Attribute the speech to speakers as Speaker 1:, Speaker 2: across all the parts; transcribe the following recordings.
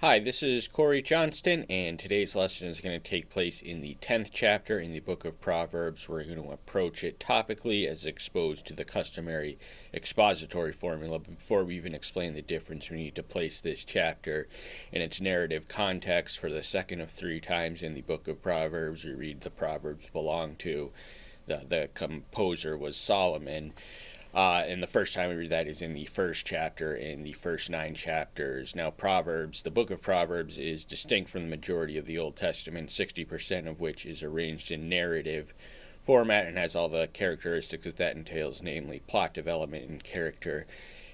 Speaker 1: Hi, this is Corey Johnston, and today's lesson is going to take place in the 10th chapter in the book of Proverbs. We're going to approach it topically as exposed to the customary expository formula. But before we even explain the difference, we need to place this chapter in its narrative context. For the second of three times in the book of Proverbs, we read the Proverbs belong to. The composer was Solomon. And the first time we read that is in the first chapter, in the first 9 chapters. Now, Proverbs, the book of Proverbs, is distinct from the majority of the Old Testament, 60% of which is arranged in narrative format and has all the characteristics that that entails, namely plot development and character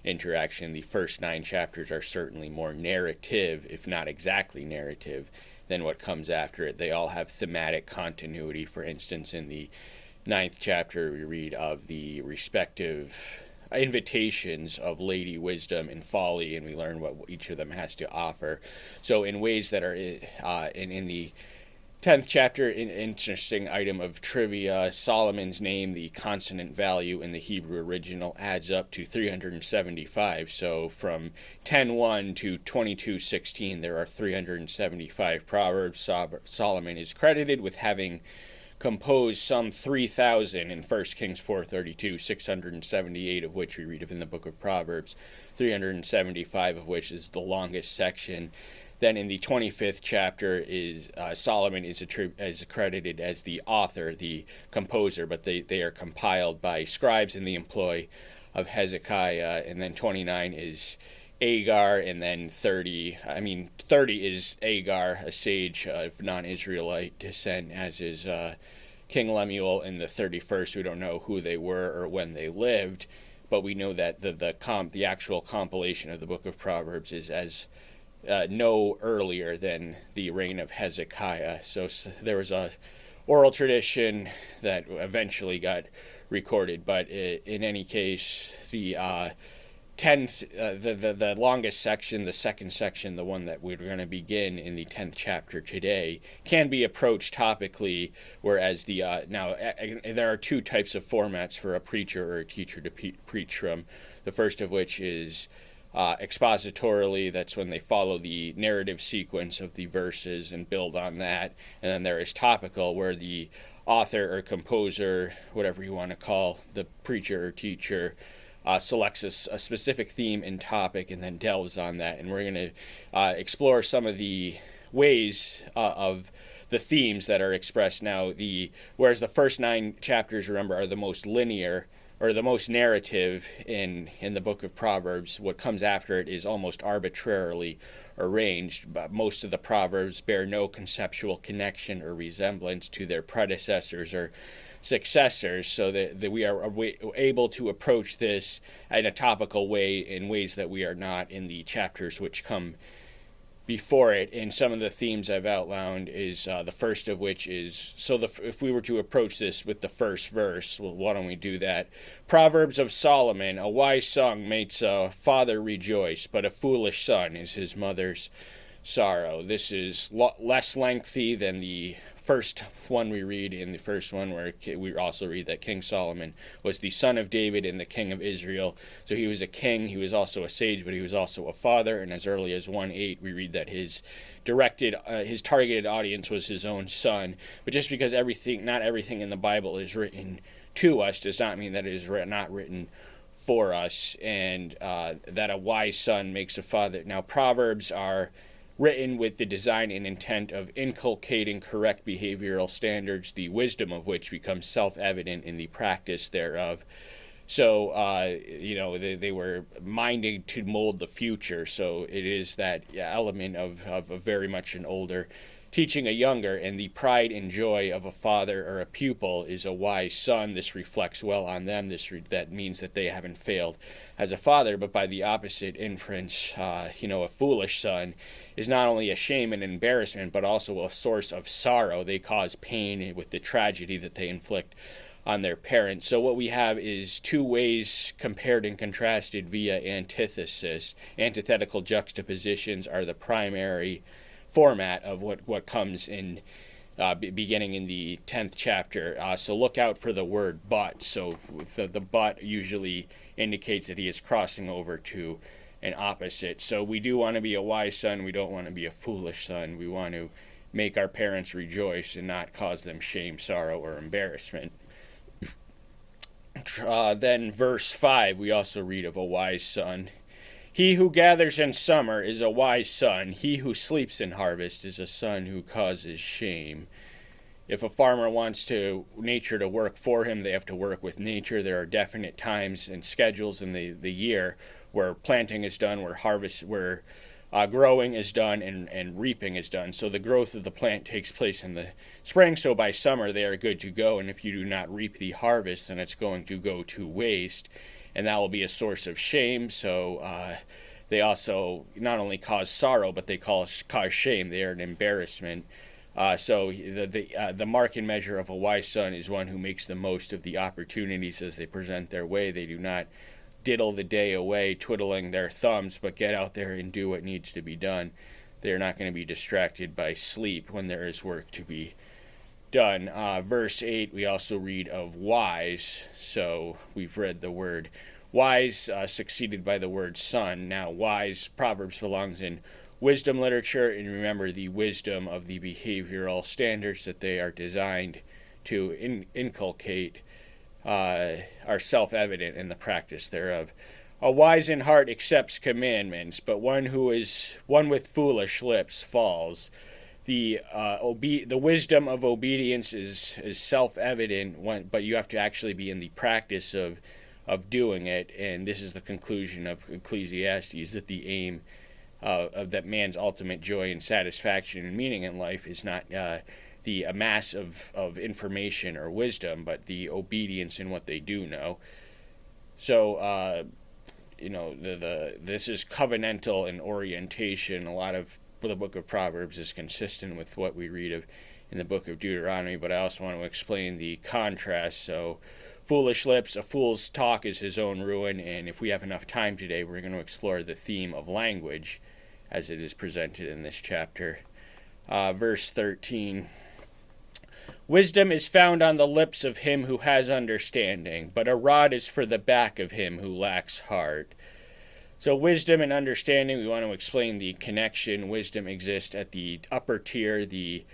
Speaker 1: interaction. The first 9 chapters are certainly more narrative, if not exactly narrative, than what comes after it. They all have thematic continuity. For instance, in the 9th chapter, we read of the respective invitations of Lady Wisdom and Folly, and we learn what each of them has to offer. So in ways that are in the 10th chapter, an interesting item of trivia, Solomon's name, the consonant value in the Hebrew original, adds up to 375. So from 10:1 to 22:16, there are 375 proverbs. Solomon is credited with having composed some 3,000 in 1 Kings 4:32, 678 of which we read of in the book of Proverbs, 375 of which is the longest section. Then in the 25th chapter is Solomon is credited as the author, the composer, but they are compiled by scribes in the employ of Hezekiah. And then 29 is Agar, and then 30 is Agar, a sage of non-Israelite descent, as is King Lemuel in the 31st. We don't know who they were or when they lived, but we know that the actual compilation of the book of Proverbs is as no earlier than the reign of Hezekiah. So there was a oral tradition that eventually got recorded, but in any case, the 10th, the longest section, the second section, the one that we're going to begin in the 10th chapter today, can be approached topically, whereas there are 2 types of formats for a preacher or a teacher to preach from. The first of which is expositorily. That's when they follow the narrative sequence of the verses and build on that. And then there is topical, where the author or composer, whatever you want to call the preacher or teacher, selects a specific theme and topic and then delves on that. And we're going to explore some of the ways of the themes that are expressed now. Whereas the first 9 chapters, remember, are the most linear or the most narrative in the book of Proverbs, what comes after it is almost arbitrarily arranged. But most of the Proverbs bear no conceptual connection or resemblance to their predecessors or successors, so that we are able to approach this in a topical way, in ways that we are not in the chapters which come before it. And some of the themes I've outlined is the first of which is, if we were to approach this with the first verse, well, why don't we do that? Proverbs of Solomon: a wise son makes a father rejoice, but a foolish son is his mother's sorrow. This is less lengthy than the first one we read. In the first one, where we also read that King Solomon was the son of David and the king of Israel. So he was a king, he was also a sage, but he was also a father. And as early as 1:8, we read that his targeted audience was his own son. But just because not everything in the Bible is written to us does not mean that it is not written for us, and that a wise son makes a father. Now, Proverbs are written with the design and intent of inculcating correct behavioral standards, the wisdom of which becomes self-evident in the practice thereof. So, they were minded to mold the future. So it is that element of very much an older teaching a younger, and the pride and joy of a father or a pupil is a wise son. This reflects well on them. That means that they haven't failed as a father. But by the opposite inference, a foolish son is not only a shame and embarrassment, but also a source of sorrow. They cause pain with the tragedy that they inflict on their parents. So what we have is 2 ways compared and contrasted via antithesis. Antithetical juxtapositions are the primary format of what comes in beginning in the 10th chapter. So look out for the word but. So the but usually indicates that he is crossing over to and opposite. So we do want to be a wise son. We don't want to be a foolish son. We want to make our parents rejoice and not cause them shame, sorrow, or embarrassment. Then verse 5, we also read of a wise son. He who gathers in summer is a wise son. He who sleeps in harvest is a son who causes shame. If a farmer wants nature to work for him, they have to work with nature. There are definite times and schedules in the year where planting is done, where growing is done, and reaping is done. So the growth of the plant takes place in the spring. So by summer, they are good to go. And if you do not reap the harvest, then it's going to go to waste. And that will be a source of shame. So they also not only cause sorrow, but they cause shame. They are an embarrassment. So the mark and measure of a wise son is one who makes the most of the opportunities as they present their way. They do not diddle the day away, twiddling their thumbs, but get out there and do what needs to be done. They are not going to be distracted by sleep when there is work to be done. Verse 8, we also read of wise. So we've read the word wise succeeded by the word son. Now wise, Proverbs belongs in wisdom literature, and remember the wisdom of the behavioral standards that they are designed to inculcate are self-evident in the practice thereof. A wise in heart accepts commandments, but one with foolish lips falls. The wisdom of obedience is self-evident, but you have to actually be in the practice of doing it. And this is the conclusion of Ecclesiastes, that the aim of that man's ultimate joy and satisfaction and meaning in life is not the amass of information or wisdom, but the obedience in what they do know. So, this is covenantal in orientation. A lot of the book of Proverbs is consistent with what we read of in the book of Deuteronomy, but I also want to explain the contrast. So, foolish lips, a fool's talk is his own ruin, and if we have enough time today, we're going to explore the theme of language as it is presented in this chapter. Verse 13. Wisdom is found on the lips of him who has understanding, but a rod is for the back of him who lacks heart. So wisdom and understanding, we want to explain the connection. Wisdom exists at the upper tier, the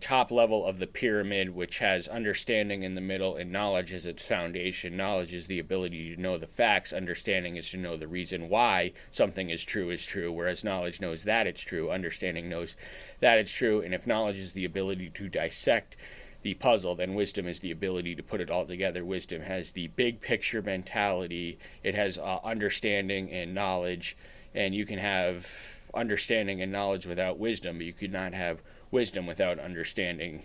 Speaker 1: top level of the pyramid, which has understanding in the middle and knowledge as its foundation. Knowledge is the ability to know the facts. Understanding is to know the reason why something is true, whereas knowledge knows that it's true. Understanding knows that it's true. And if knowledge is the ability to dissect the puzzle, then wisdom is the ability to put it all together. Wisdom has the big picture mentality. It has understanding and knowledge, and you can have understanding and knowledge without wisdom, but you could not have wisdom without understanding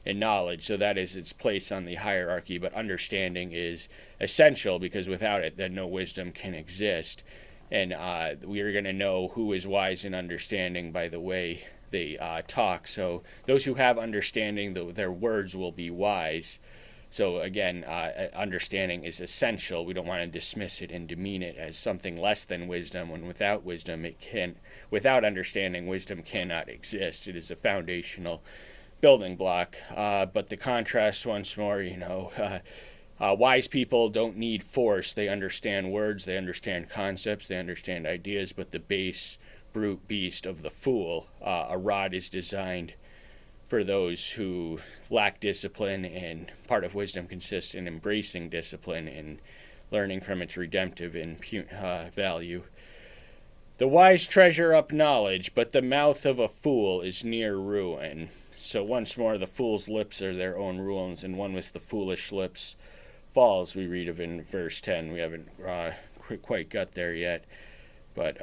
Speaker 1: and knowledge. So that is its place on the hierarchy, but understanding is essential, because without it, then no wisdom can exist. And we are going to know who is wise in understanding by the way they talk. So those who have understanding, their words will be wise. So again, understanding is essential. We don't want to dismiss it and demean it as something less than wisdom, when without wisdom, without understanding, wisdom cannot exist. It is a foundational building block. But the contrast once more, wise people don't need force. They understand words, they understand concepts, they understand ideas, but the base brute beast of the fool, a rod is designed for those who lack discipline, and part of wisdom consists in embracing discipline and learning from its redemptive and value. The wise treasure up knowledge, but the mouth of a fool is near ruin. So once more, the fool's lips are their own ruins, and one with the foolish lips falls, we read of in verse 10. We haven't quite got there yet, but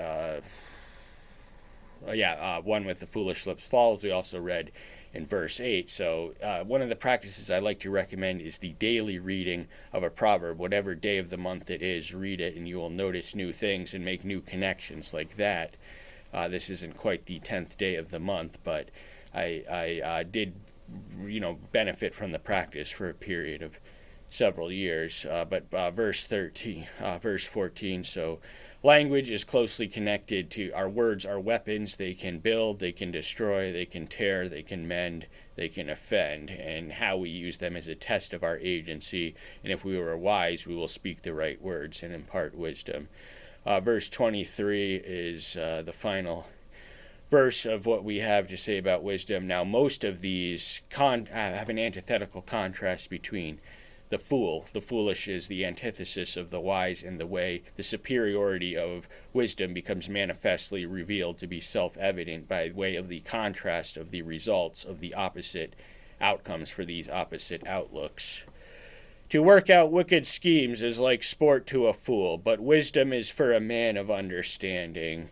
Speaker 1: one with the foolish lips falls, we also read in verse 8. So one of the practices I like to recommend is the daily reading of a proverb. Whatever day of the month it is, read it, and you will notice new things and make new connections like that. This isn't quite the 10th day of the month, but I did benefit from the practice for a period of several years. But verse 14, so language is closely connected to our words. Are weapons. They can build, they can destroy, they can tear, they can mend, they can offend. And how we use them is a test of our agency. And if we are wise, we will speak the right words and impart wisdom. Verse 23 is the final verse of what we have to say about wisdom. Now, most of these have an antithetical contrast between the fool. The foolish is the antithesis of the wise, and the way the superiority of wisdom becomes manifestly revealed to be self-evident by way of the contrast of the results of the opposite outcomes for these opposite outlooks. To work out wicked schemes is like sport to a fool, but wisdom is for a man of understanding.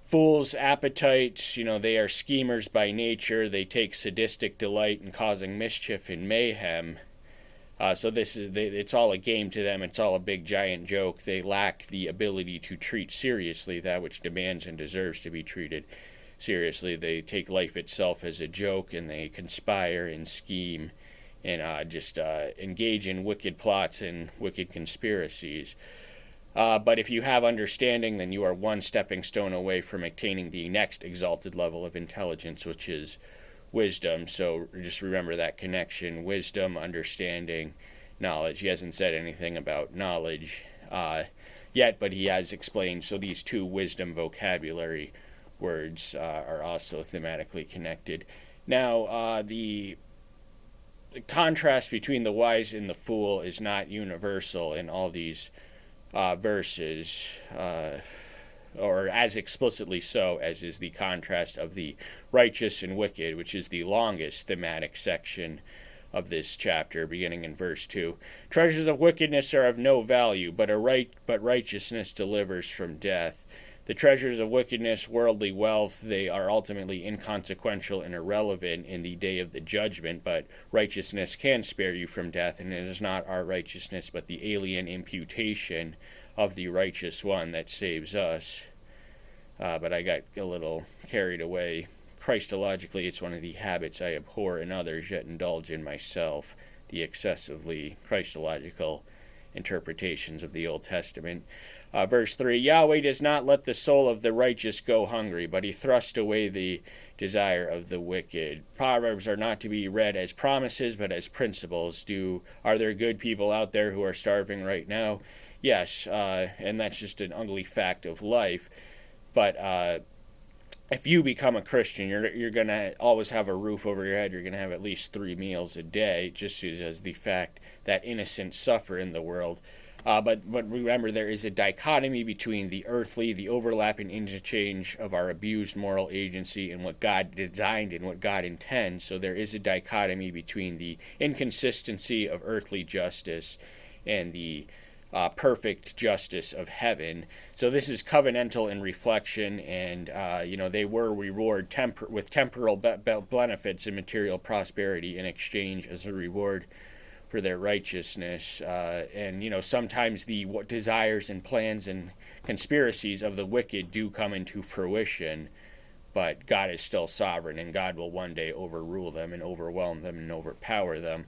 Speaker 1: Fools' appetites, they are schemers by nature. They take sadistic delight in causing mischief and mayhem. So it's all a game to them. It's all a big giant joke. They lack the ability to treat seriously that which demands and deserves to be treated seriously. They take life itself as a joke, and they conspire and scheme and just engage in wicked plots and wicked conspiracies. But if you have understanding, then you are one stepping stone away from attaining the next exalted level of intelligence, which is wisdom. So just remember that connection: wisdom, understanding, knowledge. He hasn't said anything about knowledge yet, but he has explained. So these two wisdom vocabulary words are also thematically connected. Now, the contrast between the wise and the fool is not universal in all these verses, or as explicitly so as is the contrast of the righteous and wicked, which is the longest thematic section of this chapter, beginning in verse 2. Treasures of wickedness are of no value, but righteousness delivers from death. The treasures of wickedness, worldly wealth, they are ultimately inconsequential and irrelevant in the day of the judgment, but righteousness can spare you from death, and it is not our righteousness, but the alien imputation of the righteous one that saves us. But I got a little carried away. Christologically, it's one of the habits I abhor in others, yet indulge in myself, the excessively Christological interpretations of the Old Testament. Verse 3, Yahweh does not let the soul of the righteous go hungry, but he thrusts away the desire of the wicked. Proverbs are not to be read as promises, but as principles. Are there good people out there who are starving right now? Yes, and that's just an ugly fact of life. But if you become a Christian, you're going to always have a roof over your head. You're going to have at least 3 meals a day, just as the fact that innocents suffer in the world. But remember, there is a dichotomy between the earthly, the overlap and interchange of our abused moral agency and what God designed and what God intends. So there is a dichotomy between the inconsistency of earthly justice and the perfect justice of heaven. So this is covenantal in reflection, and they were rewarded with temporal benefits and material prosperity in exchange as a reward for their righteousness. And sometimes the desires and plans and conspiracies of the wicked do come into fruition, but God is still sovereign, and God will one day overrule them and overwhelm them and overpower them.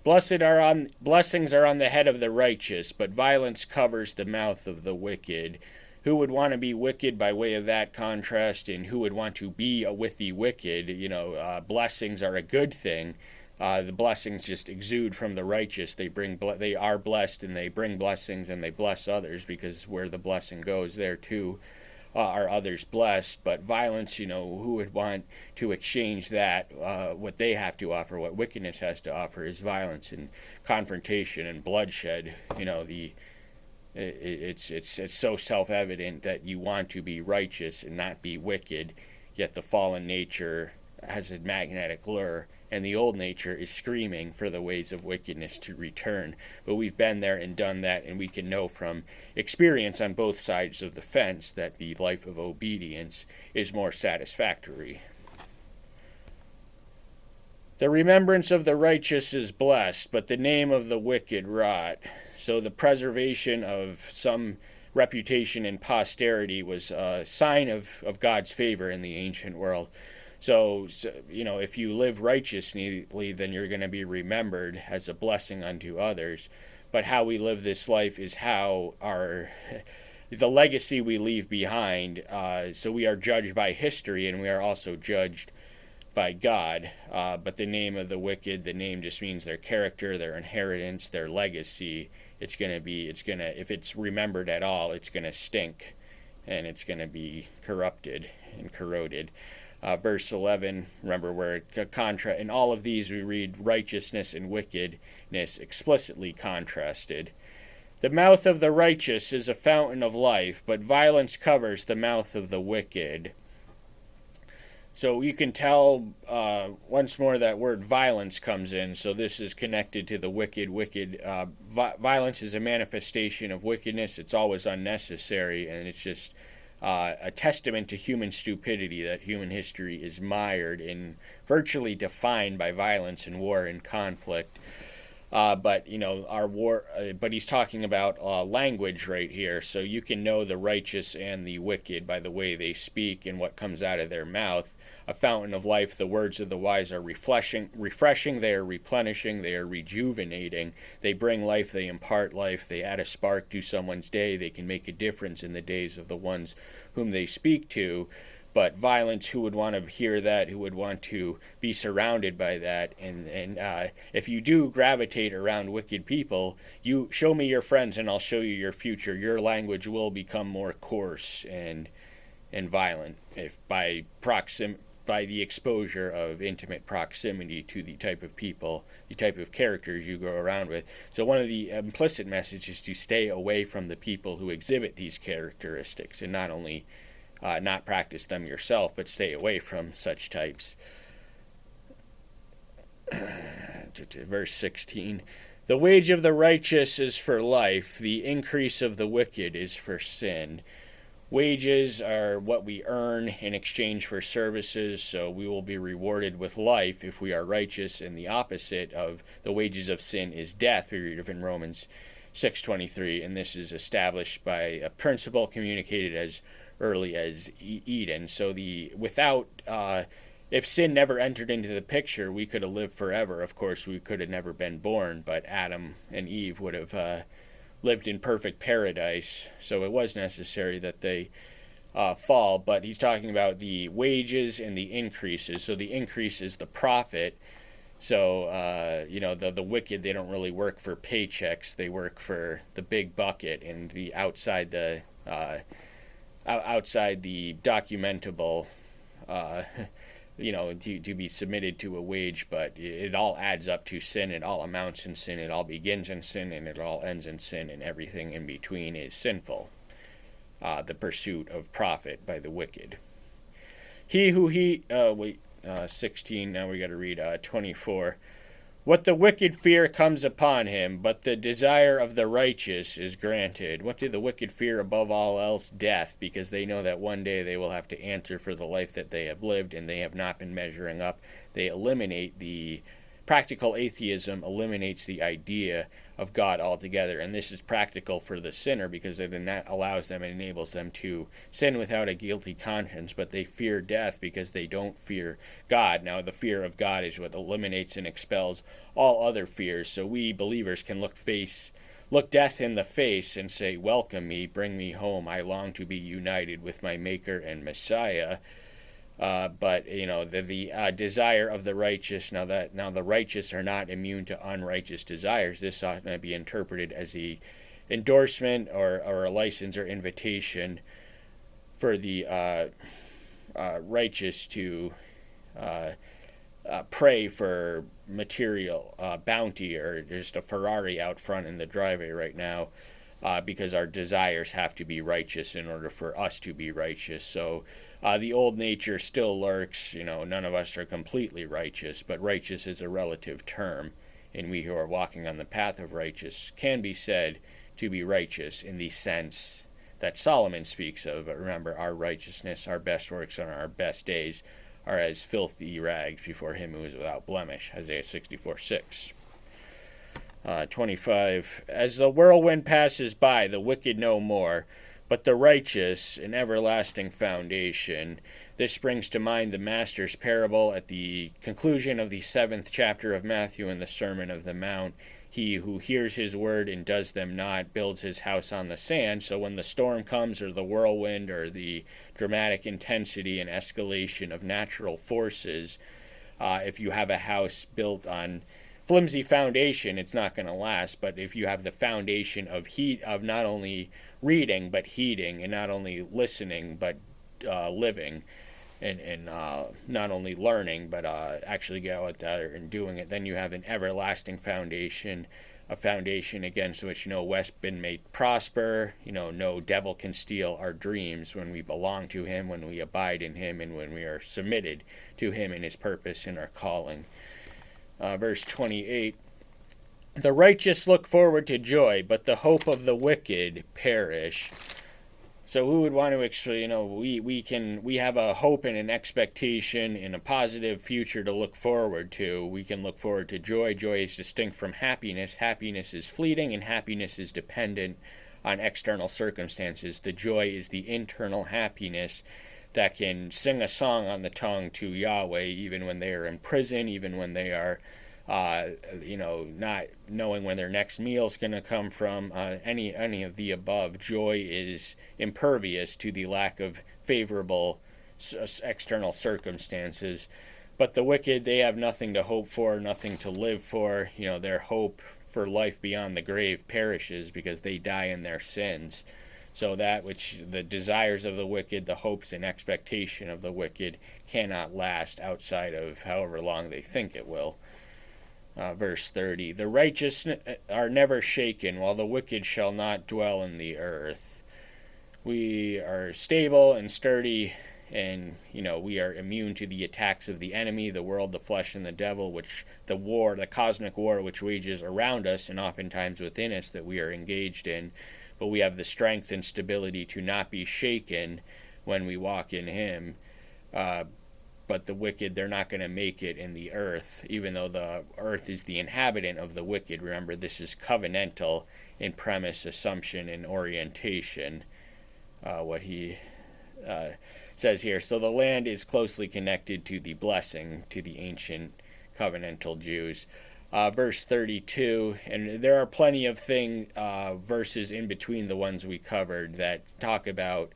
Speaker 1: Blessings are on the head of the righteous, but violence covers the mouth of the wicked. Who would want to be wicked by way of that contrast, and who would want to be with the wicked? Blessings are a good thing. The blessings just exude from the righteous. They are blessed, and they bring blessings, and they bless others, because where the blessing goes, there too are others blessed. But violence, who would want to exchange that? What they have to offer, what wickedness has to offer, is violence and confrontation and bloodshed. It's so self-evident that you want to be righteous and not be wicked, yet the fallen nature has a magnetic lure, and the old nature is screaming for the ways of wickedness to return. But we've been there and done that, and we can know from experience on both sides of the fence that the life of obedience is more satisfactory. The remembrance of the righteous is blessed, but the name of the wicked rot. So the preservation of some reputation and posterity was a sign of God's favor in the ancient world. So, if you live righteously, then you're going to be remembered as a blessing unto others. But how we live this life is how the legacy we leave behind. So we are judged by history, and we are also judged by God. But the name of the wicked, the name just means their character, their inheritance, their legacy if it's remembered at all, it's going to stink, and it's going to be corrupted and corroded. Verse 11, remember where in all of these we read righteousness and wickedness explicitly contrasted. The mouth of the righteous is a fountain of life, but violence covers the mouth of the wicked. So you can tell once more that word violence comes in. So this is connected to the wicked. Violence is a manifestation of wickedness. It's always unnecessary, and it's just a testament to human stupidity that human history is mired and virtually defined by violence and war and conflict. But our war. But he's talking about language right here, so you can know the righteous and the wicked by the way they speak and what comes out of their mouth. A fountain of life. The words of the wise are refreshing. They are replenishing. They are rejuvenating. They bring life. They impart life. They add a spark to someone's day. They can make a difference in the days of the ones whom they speak to. But violence, who would want to hear that? Who would want to be surrounded by that? And if you do gravitate around wicked people, you show me your friends and I'll show you your future. Your language will become more coarse and violent if by the exposure of intimate proximity to the type of people, the type of characters you go around with. So one of the implicit messages is to stay away from the people who exhibit these characteristics, and not only not practice them yourself, but stay away from such types. Verse 16. The wage of the righteous is for life, the increase of the wicked is for sin. Wages are what we earn in exchange for services, so we will be rewarded with life if we are righteous, and the opposite of the wages of sin is death, we read of in Romans 6:23, and this is established by a principle communicated as early as Eden. So if sin never entered into the picture, we could have lived forever. Of course, we could have never been born, but Adam and Eve would have lived in perfect paradise, so it was necessary that they fall. But he's talking about the wages and the increases. So the increase is the profit. So the wicked, they don't really work for paychecks, they work for the big bucket, and the outside the documentable to be submitted to a wage, but it all adds up to sin, it all amounts in sin, it all begins in sin, and it all ends in sin, and everything in between is sinful. The pursuit of profit by the wicked. 16, now we got to read 24. What the wicked fear comes upon him, but the desire of the righteous is granted. What do the wicked fear above all else? Death, because they know that one day they will have to answer for the life that they have lived, and they have not been measuring up. They eliminate practical atheism eliminates the idea of God altogether, and this is practical for the sinner because it allows them and enables them to sin without a guilty conscience, but they fear death because they don't fear God. Now, the fear of God is what eliminates and expels all other fears, so we believers can look death in the face and say, welcome me, bring me home, I long to be united with my Maker and Messiah. But the desire of the righteous, now the righteous are not immune to unrighteous desires. This ought to be interpreted as the endorsement or a license or invitation for the righteous to pray for material bounty, or just a Ferrari out front in the driveway right now, because our desires have to be righteous in order for us to be righteous. So the old nature still lurks. None of us are completely righteous, but righteous is a relative term, and we who are walking on the path of righteous can be said to be righteous in the sense that Solomon speaks of. But remember, our righteousness, our best works on our best days are as filthy rags before him who is without blemish, Isaiah 64:6. 25. As the whirlwind passes by, the wicked no more, but the righteous an everlasting foundation. This brings to mind the Master's parable at the conclusion of the 7th chapter of Matthew in the Sermon of the Mount. He who hears his word and does them not builds his house on the sand. So when the storm comes, or the whirlwind, or the dramatic intensity and escalation of natural forces, if you have a house built on flimsy foundation, it's not going to last. But if you have the foundation of of not only reading but heeding, and not only listening but living, and not only learning but actually go out there and doing it, then you have an everlasting foundation, a foundation against which no weapon may prosper. No devil can steal our dreams when we belong to him, when we abide in him, and when we are submitted to him and his purpose and our calling. Verse 28, the righteous look forward to joy, but the hope of the wicked perish. So we would want to explain, we have a hope and an expectation and a positive future to look forward to. We can look forward to joy. Joy is distinct from happiness. Happiness is fleeting, and happiness is dependent on external circumstances. The joy is the internal happiness that can sing a song on the tongue to Yahweh, even when they are in prison, even when they are not knowing when their next meal is going to come from, any of the above. Joy is impervious to the lack of favorable external circumstances. But the wicked, they have nothing to hope for, nothing to live for. Their hope for life beyond the grave perishes because they die in their sins. So that which the desires of the wicked, the hopes and expectation of the wicked, cannot last outside of however long they think it will. Verse 30, the righteous are never shaken, while the wicked shall not dwell in the earth. We are stable and sturdy, and we are immune to the attacks of the enemy, the world, the flesh, and the devil, which the cosmic war which wages around us and oftentimes within us that we are engaged in. But we have the strength and stability to not be shaken when we walk in him. But the wicked, they're not going to make it in the earth, even though the earth is the inhabitant of the wicked. Remember, this is covenantal in premise, assumption, and orientation, what he says here. So the land is closely connected to the blessing, to the ancient covenantal Jews. Verse 32, and there are plenty of verses in between the ones we covered that talk about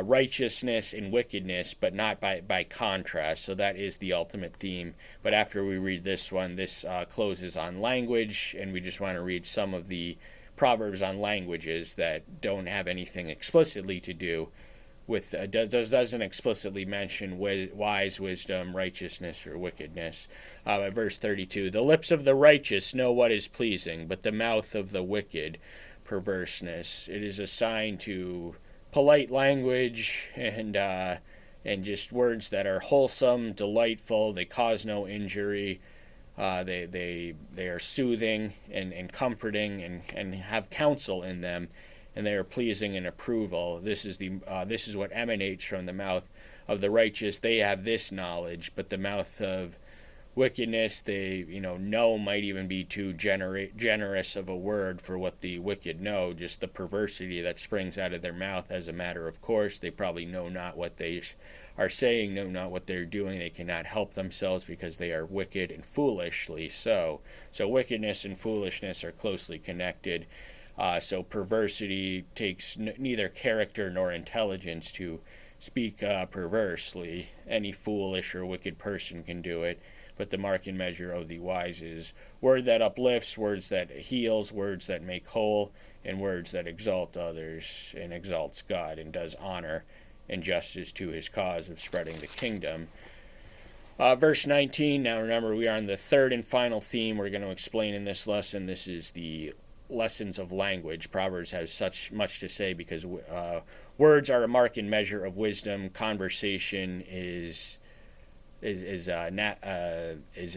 Speaker 1: righteousness and wickedness, but not by contrast. So that is the ultimate theme. But after we read this one, this closes on language, and we just want to read some of the Proverbs on languages that don't have anything explicitly to do with, doesn't explicitly mention wise, wisdom, righteousness, or wickedness. At verse 32, the lips of the righteous know what is pleasing, but the mouth of the wicked, perverseness. It is a sign to polite language and just words that are wholesome, delightful. They cause no injury. They are soothing and comforting and have counsel in them, and they are pleasing and approval. This is what emanates from the mouth of the righteous. They have this knowledge, but the mouth of wickedness, they know might even be too generous of a word for what the wicked know. Just the perversity that springs out of their mouth as a matter of course. They probably know not what they are saying, know not what they're doing. They cannot help themselves because they are wicked and foolishly so. So wickedness and foolishness are closely connected. So perversity takes neither character nor intelligence to speak perversely. Any foolish or wicked person can do it. But the mark and measure of the wise is word that uplifts, words that heals, words that make whole, and words that exalt others and exalts God and does honor and justice to his cause of spreading the kingdom. Verse 19, now remember we are on the third and final theme we're going to explain in this lesson. This is the lessons of language. Proverbs has such much to say because words are a mark and measure of wisdom. Conversation is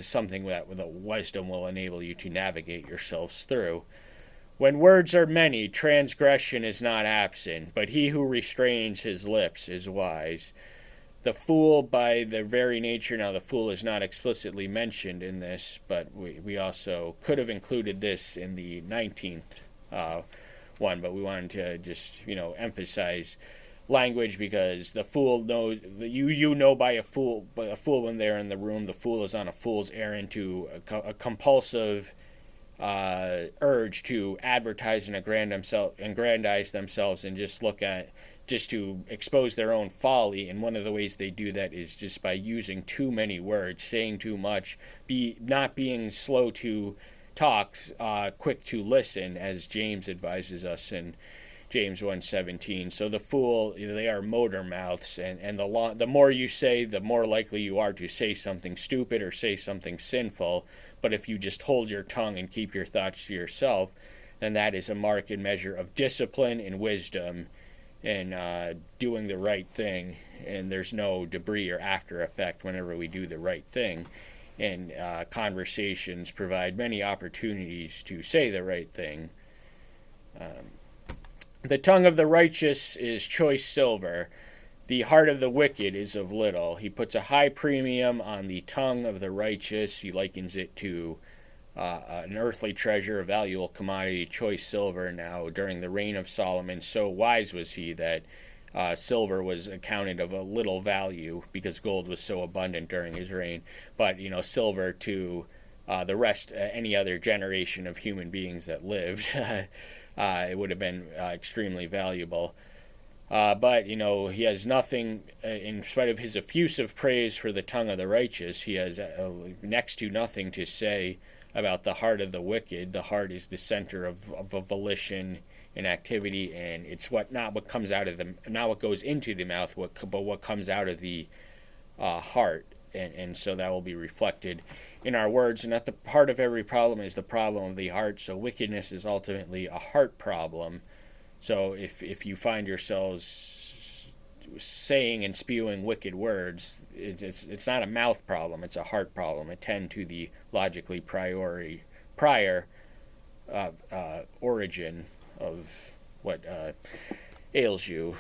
Speaker 1: something that the wisdom will enable you to navigate yourselves through. When words are many, transgression is not absent, but he who restrains his lips is wise. The fool, by their very nature, now the fool is not explicitly mentioned in this, but we also could have included this in the 19th one, but we wanted to just emphasize language because the fool knows you know by a fool when they're in the room. The fool is on a fool's errand to a compulsive urge to advertise and aggrandize themselves and just look at just to expose their own folly. And one of the ways they do that is just by using too many words, saying too much, not being slow to talk, quick to listen, as James advises us in James 1:17. So the fool, they are motor mouths, and the more you say, the more likely you are to say something stupid or say something sinful. But if you just hold your tongue and keep your thoughts to yourself, then that is a mark and measure of discipline and wisdom and doing the right thing. And there's no debris or after effect whenever we do the right thing. And conversations provide many opportunities to say the right thing. The tongue of the righteous is choice silver. The heart of the wicked is of little. He puts a high premium on the tongue of the righteous. He likens it to an earthly treasure, a valuable commodity, choice silver. Now, during the reign of Solomon, so wise was he that silver was accounted of a little value because gold was so abundant during his reign. But, silver to the rest, any other generation of human beings that lived, it would have been extremely valuable. But, he has nothing, in spite of his effusive praise for the tongue of the righteous, he has next to nothing to say about the heart of the wicked. The heart is the center of a volition and activity, and it's not what comes out of not what goes into the mouth, but what comes out of the heart. And so that will be reflected in our words. And at the heart of every problem is the problem of the heart. So wickedness is ultimately a heart problem. So if you find yourselves saying and spewing wicked words, it's not a mouth problem, it's a heart problem. Attend to the logically prior origin of what ails you.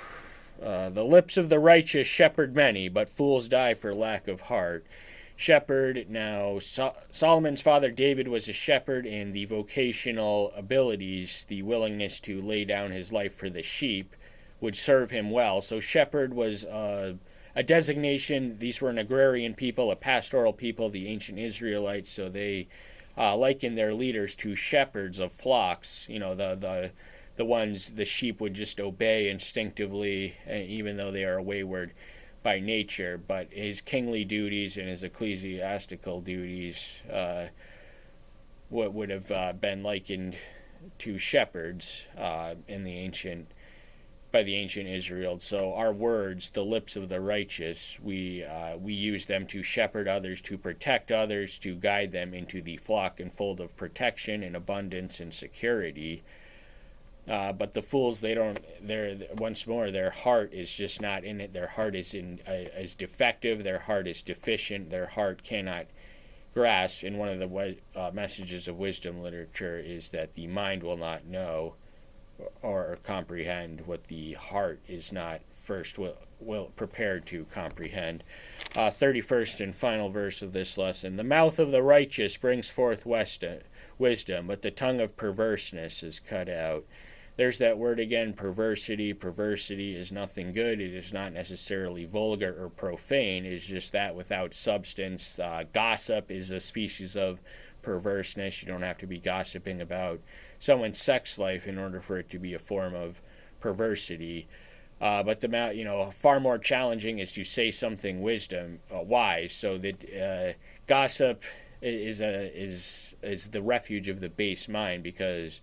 Speaker 1: The lips of the righteous shepherd many, but fools die for lack of heart. Shepherd, now Solomon's father David was a shepherd, and the vocational abilities, the willingness to lay down his life for the sheep, would serve him well. So shepherd was a designation. These were an agrarian people, a pastoral people, the ancient Israelites, so they likened their leaders to shepherds of flocks. The ones the sheep would just obey instinctively, even though they are wayward by nature. But his kingly duties and his ecclesiastical duties would have been likened to shepherds by the ancient Israel. So our words, the lips of the righteous, we use them to shepherd others, to protect others, to guide them into the flock and fold of protection and abundance and security. But the fools, once more, their heart is just not in it. Their heart is is defective. Their heart is deficient. Their heart cannot grasp. And one of the messages of wisdom literature is that the mind will not know or comprehend what the heart is not first will prepared to comprehend. 31st and final verse of this lesson. The mouth of the righteous brings forth wisdom, but the tongue of perverseness is cut out. There's that word again, perversity. Perversity is nothing good. It is not necessarily vulgar or profane. It is just that without substance. Gossip is a species of perverseness. You don't have to be gossiping about someone's sex life in order for it to be a form of perversity. But far more challenging is to say something wise. So that gossip is the refuge of the base mind, because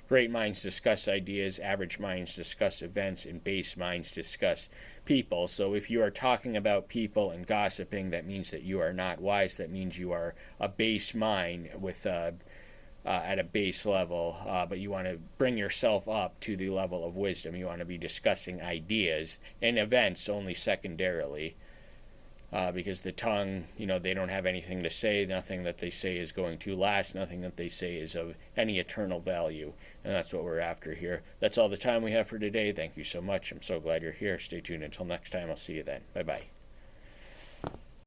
Speaker 1: great minds discuss ideas, average minds discuss events, and base minds discuss people. So if you are talking about people and gossiping, that means that you are not wise. That means you are a base mind with at a base level, but you want to bring yourself up to the level of wisdom. You want to be discussing ideas and events only secondarily. Because the tongue, they don't have anything to say. Nothing that they say is going to last. Nothing that they say is of any eternal value. And that's what we're after here. That's all the time we have for today. Thank you so much. I'm so glad you're here. Stay tuned until next time. I'll see you then. Bye-bye.